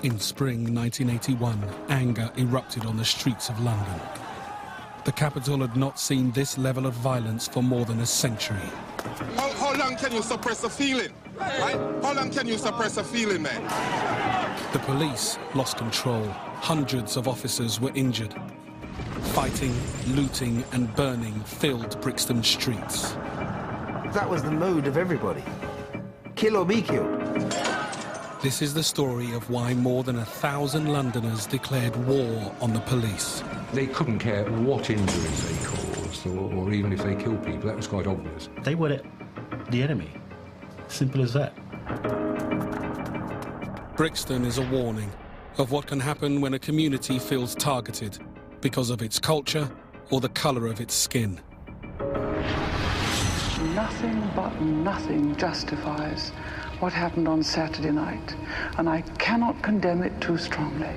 In spring 1981, anger erupted on the streets of London. The capital had not seen this level of violence for more than a century. How long can you suppress a feeling? Right? How long can you suppress a feeling, man? The police lost control. Hundreds of officers were injured. Fighting, looting and burning filled Brixton streets. That was the mood of everybody. Kill or be killed. This is the story of why more than 1,000 Londoners declared war on the police. They couldn't care what injuries they caused, or even if they killed people. That was quite obvious. They were the enemy. Simple as that. Brixton is a warning of what can happen when a community feels targeted because of its culture or the colour of its skin. Nothing but nothing justifies what happened on Saturday night, and I cannot condemn it too strongly.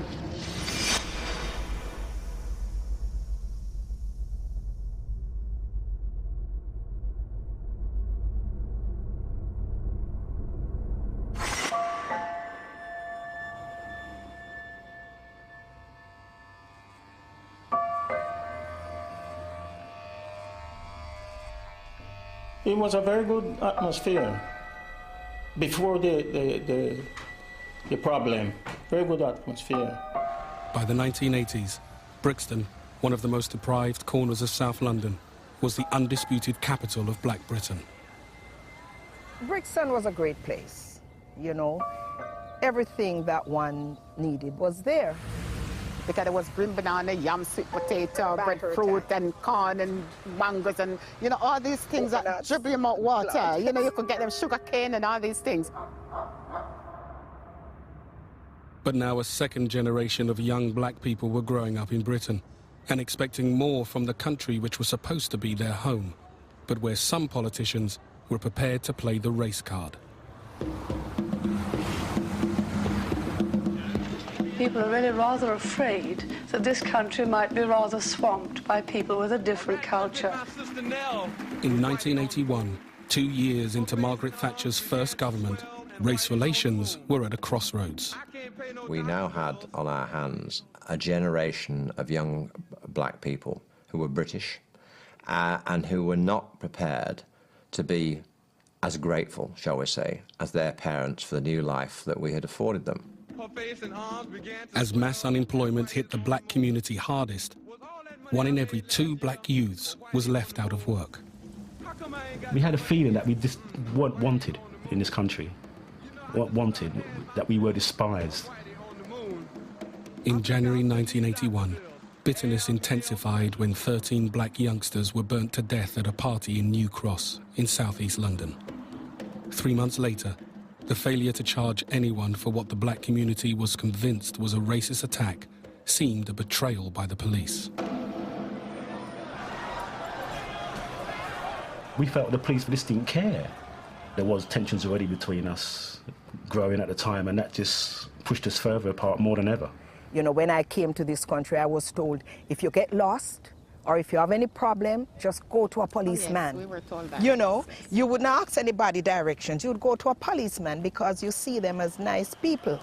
It was a very good atmosphere before the problem. Very good atmosphere. By the 1980s, Brixton, one of the most deprived corners of South London, was the undisputed capital of Black Britain. Brixton was a great place, you know. Everything that one needed was there. Because there was green banana, yam, sweet potato, breadfruit, and corn, and mangoes, and, you know, all these things that drip you out water. You know, you could get them sugar cane and all these things. But now a second generation of young black people were growing up in Britain and expecting more from the country which was supposed to be their home, but where some politicians were prepared to play the race card. People are really rather afraid that this country might be rather swamped by people with a different culture. In 1981, 2 years into Margaret Thatcher's first government, race relations were at a crossroads. We now had on our hands a generation of young black people who were British and who were not prepared to be as grateful, shall we say, as their parents for the new life that we had afforded them. As mass unemployment hit the black community hardest, 1 in every 2 black youths was left out of work. We had a feeling that we just weren't wanted in this country. Weren't wanted, that we were despised. In January 1981, bitterness intensified when 13 black youngsters were burnt to death at a party in New Cross in southeast London. 3 months later, the failure to charge anyone for what the black community was convinced was a racist attack seemed a betrayal by the police. We felt the police just didn't care. There was tensions already between us growing at the time, and that just pushed us further apart more than ever. You know, when I came to this country, I was told, if you get lost, or if you have any problem, just go to a policeman. Oh, yes, we were told that. You know, you wouldn't ask anybody directions. You would go to a policeman because you see them as nice people.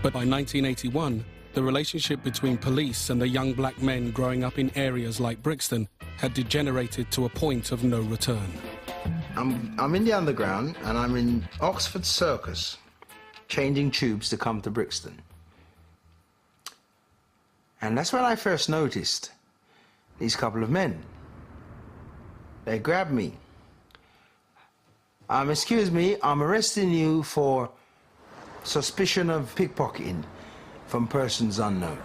But by 1981, the relationship between police and the young black men growing up in areas like Brixton had degenerated to a point of no return. I'm in the underground, and I'm in Oxford Circus, changing tubes to come to Brixton. And that's when I first noticed these couple of men. They grabbed me. Excuse me, I'm arresting you for suspicion of pickpocketing from persons unknown.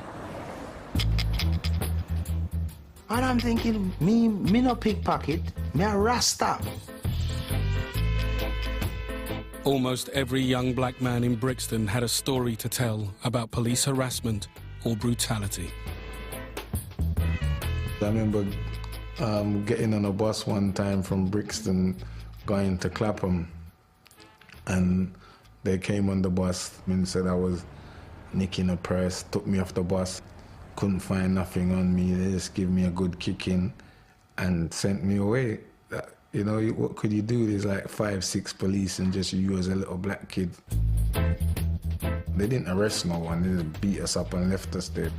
And I'm thinking, me no pickpocket, me a Rasta. Almost every young black man in Brixton had a story to tell about police harassment or brutality. I remember getting on a bus one time from Brixton going to Clapham, and they came on the bus and said I was nicking a purse, took me off the bus, couldn't find nothing on me, they just gave me a good kicking and sent me away. You know, what could you do? There's like 5, 6 police and just you as a little black kid. They didn't arrest no one, they just beat us up and left us there.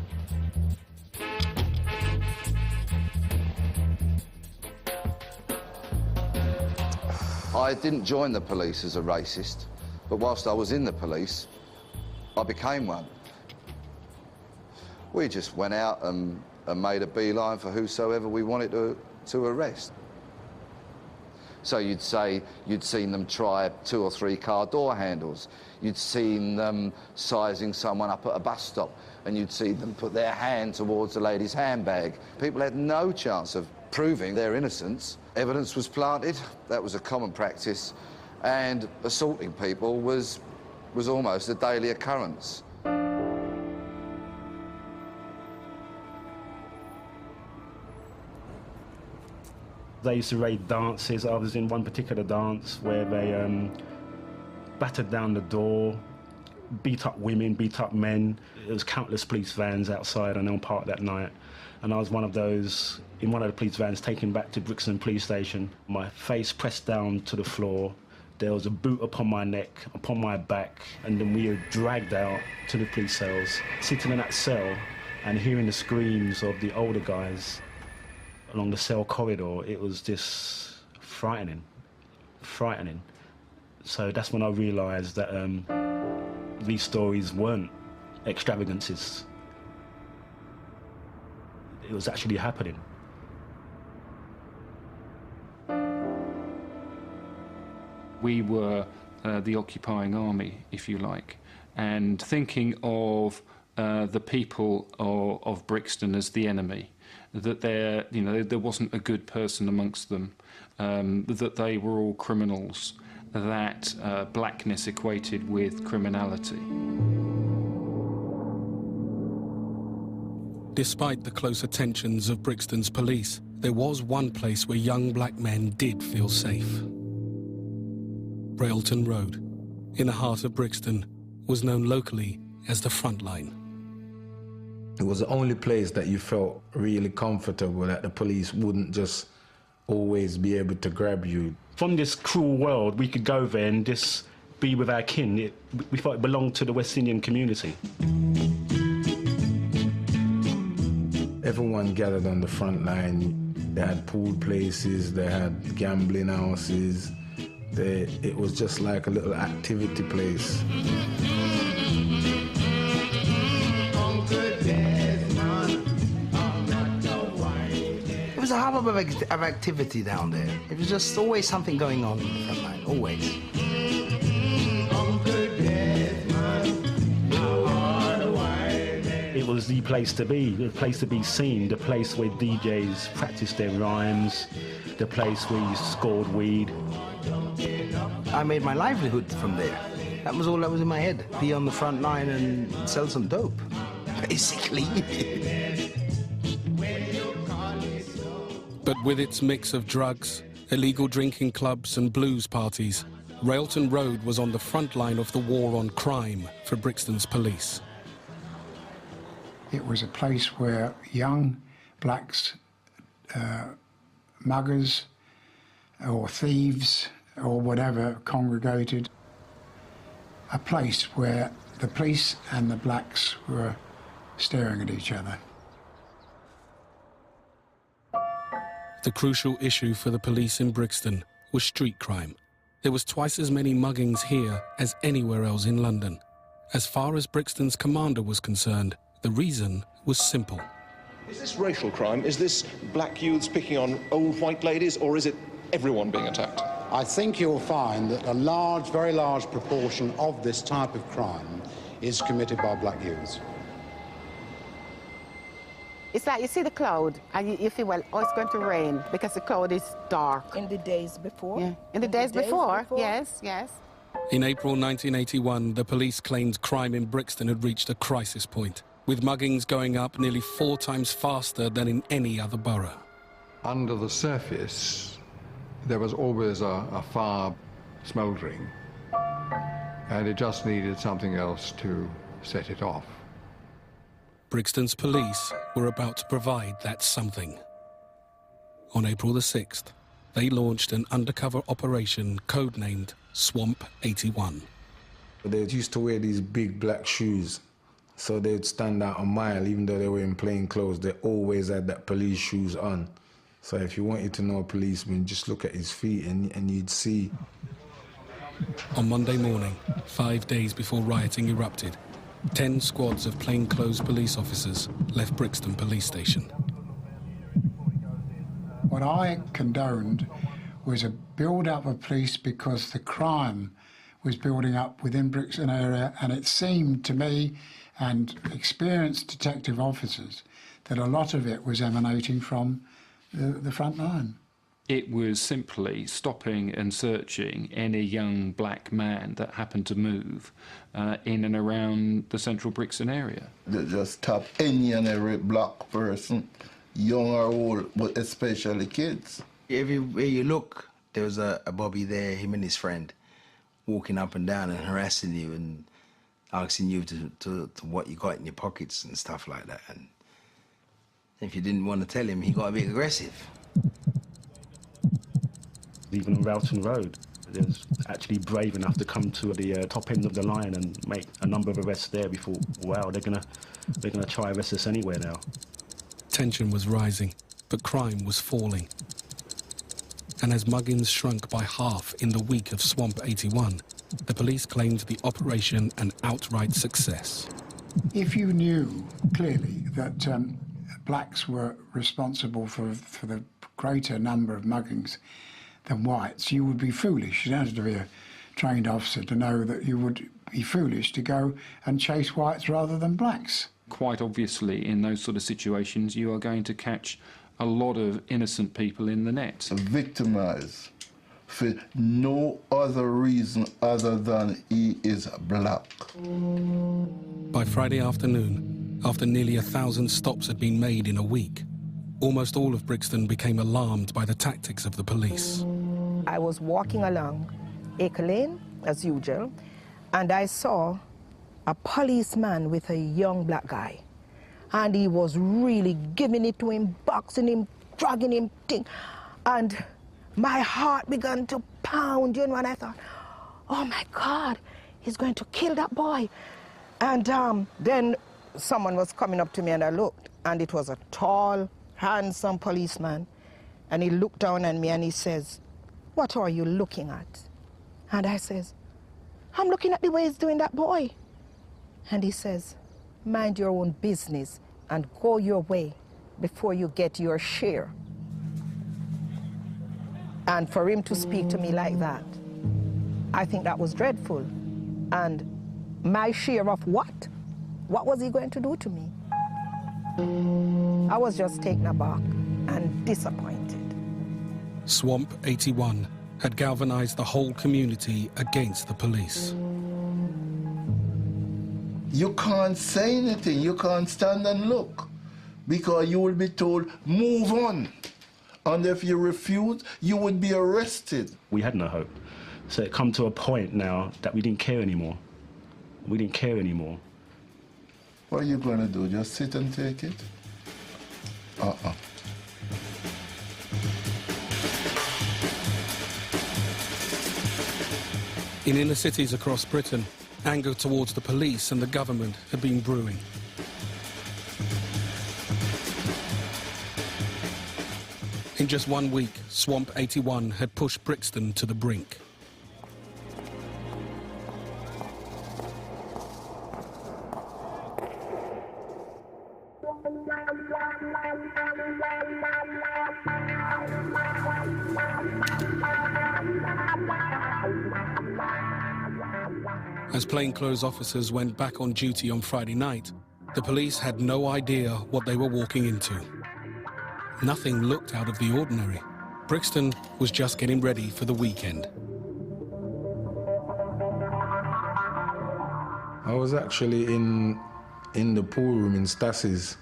I didn't join the police as a racist, but whilst I was in the police, I became one. We just went out and made a beeline for whosoever we wanted to arrest. So you'd say you'd seen them try 2 or 3 car door handles. You'd seen them sizing someone up at a bus stop, and you'd see them put their hand towards a lady's handbag. People had no chance of proving their innocence. Evidence was planted, that was a common practice, and assaulting people was almost a daily occurrence. They used to raid dances. I was in one particular dance where they battered down the door, beat up women, beat up men. There was countless police vans outside on Elm Park that night. And I was one of those, in one of the police vans, taken back to Brixton Police Station. My face pressed down to the floor. There was a boot upon my neck, upon my back, and then we were dragged out to the police cells. Sitting in that cell and hearing the screams of the older guys along the cell corridor, it was just frightening, frightening. So that's when I realised that these stories weren't extravagances. It was actually happening. We were the occupying army, if you like, and thinking of the people of Brixton as the enemy, that there wasn't a good person amongst them, that they were all criminals, that blackness equated with criminality. Despite the close attentions of Brixton's police, there was one place where young black men did feel safe. Railton Road, in the heart of Brixton, was known locally as the front line. It was the only place that you felt really comfortable, that the police wouldn't just always be able to grab you. From this cruel world, we could go there and just be with our kin. We felt it belonged to the West Indian community. Everyone gathered on the front line. They had pool places, they had gambling houses. It was just like a little activity place. It was a hub of activity down there. It was just always something going on in the front line, always. It was the place to be seen, the place where DJs practiced their rhymes, the place where you scored weed. I made my livelihood from there. That was all that was in my head. Be on the front line and sell some dope, basically. But with its mix of drugs, illegal drinking clubs and blues parties, Railton Road was on the front line of the war on crime for Brixton's police. It was a place where young blacks, muggers or thieves or whatever congregated. A place where the police and the blacks were staring at each other. The crucial issue for the police in Brixton was street crime. There was twice as many muggings here as anywhere else in London. As far as Brixton's commander was concerned, the reason was simple. Is this racial crime? Is this black youths picking on old white ladies, or is it everyone being attacked? I think you'll find that a large, very large proportion of this type of crime is committed by black youths. It's like you see the cloud and you feel, well, oh, it's going to rain because the cloud is dark. In the days before? Yeah, in the days before, yes, yes. In April 1981, the police claimed crime in Brixton had reached a crisis point, with muggings going up nearly 4 times faster than in any other borough. Under the surface, there was always a fire smouldering, and it just needed something else to set it off. Brixton's police were about to provide that something. On April the 6th, they launched an undercover operation codenamed Swamp 81. They used to wear these big black shoes, so they'd stand out a mile, even though they were in plain clothes. They always had that police shoes on. So if you wanted to know a policeman, just look at his feet and you'd see. On Monday morning, 5 days before rioting erupted, 10 squads of plainclothes police officers left Brixton Police Station. What I condoned was a build-up of police because the crime was building up within Brixton area, and it seemed to me and experienced detective officers that a lot of it was emanating from the front line. It was simply stopping and searching any young black man that happened to move in and around the central Brixton area. They just stop any and every black person, young or old, but especially kids. Everywhere you look, there was a Bobby there, him and his friend, walking up and down and harassing you and asking you to what you got in your pockets and stuff like that. And if you didn't want to tell him, he got a bit aggressive. Even on Rowton Road, they was actually brave enough to come to the top end of the line and make a number of arrests there before, wow, they're gonna try arrest us anywhere now. Tension was rising, but crime was falling. And as muggings shrunk by half in the week of Swamp 81, the police claimed the operation an outright success. If you knew clearly that blacks were responsible for the greater number of muggings than whites, you would be foolish. You don't have to be a trained officer to know that you would be foolish to go and chase whites rather than blacks. Quite obviously, in those sort of situations, you are going to catch a lot of innocent people in the net. Victimized for no other reason other than he is black. By Friday afternoon, after nearly 1,000 stops had been made in a week, almost all of Brixton became alarmed by the tactics of the police. I was walking along Acre Lane, as usual, and I saw a policeman with a young black guy. And he was really giving it to him, boxing him, dragging him, and my heart began to pound, you know, and I thought, oh my God, he's going to kill that boy. And then someone was coming up to me and I looked, and it was a tall, handsome policeman. And he looked down at me and he says, what are you looking at? And I says, I'm looking at the way he's doing that boy. And he says, mind your own business and go your way before you get your share. And for him to speak to me like that, I think that was dreadful. And my share of what? What was he going to do to me? I was just taken aback and disappointed. Swamp 81 had galvanized the whole community against the police. You can't say anything, you can't stand and look, because you will be told, move on. And if you refuse, you would be arrested. We had no hope. So it come to a point now that we didn't care anymore. We didn't care anymore. What are you going to do, just sit and take it? In inner cities across Britain, anger towards the police and the government had been brewing. In just 1 week, Swamp 81 had pushed Brixton to the brink. As plainclothes officers went back on duty on Friday night, the police had no idea what they were walking into. Nothing looked out of the ordinary. Brixton was just getting ready for the weekend. I was actually in the pool room in Stass's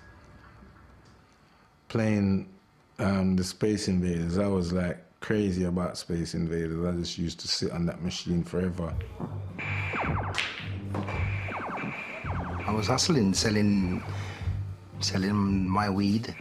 playing the Space Invaders. I was like crazy about Space Invaders. I just used to sit on that machine forever. I was hustling, selling my weed.